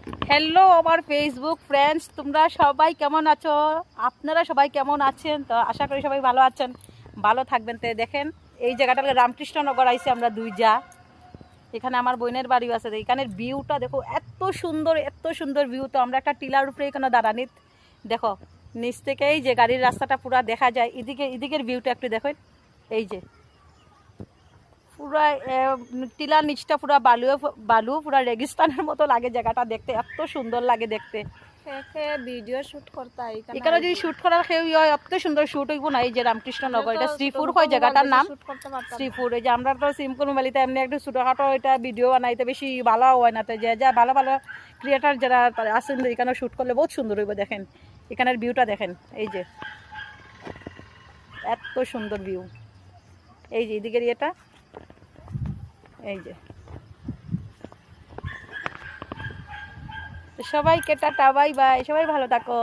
Hello আমার Facebook friends, তোমরা সবাই কেমন আছো? আপনারা সবাই কেমন আছেন? তো আশা করি সবাই ভালো আছেন, ভালো থাকবেন। তো দেখেন এই জায়গাটাকে রামকৃষ্ণনগর আইসি আমরা দুই যা। এখানে আমার বোনের বাড়িও আছে। এখানের ভিউটা দেখো, এত সুন্দর ভিউ। তো আমরা একটা টিলার উপরে এখানে দাঁড়ানিত দেখো, নিচ থেকে এই যে গাড়ির রাস্তাটা পুরো দেখা যায়। এদিকের ভিউটা একটু দেখেন। এই যে পুরা টিলার নিচটা পুরা বালু পুরা রেগিস্তানের মতো লাগে জায়গাটা দেখতে, এত সুন্দর লাগে দেখতে। ভিডিও শুট করতে এখানে যদি শুট করার কেউ হয়, এত সুন্দর শুট হইব না। এই যে রামকৃষ্ণনগর, এটা শ্রীপুর হয় জায়গাটার নাম, শ্রীপুর। এই যে আমরা তো সিমকুন মালিতে এমনি একটু ছোটোখাটো এটা ভিডিও বানাইতে বেশি ভালো হয় না। তো যে যা ভালো ভালো ক্রিয়েটার যারা আছেন এখানে শুট করলে বহুত সুন্দর হইব। দেখেন এখানের ভিউটা দেখেন, এই যে এত সুন্দর ভিউ। এই যে এদিকের ইয়েটা, এই যে সবাইকে টাটা, বাই বাই, সবাই ভালো থাকো।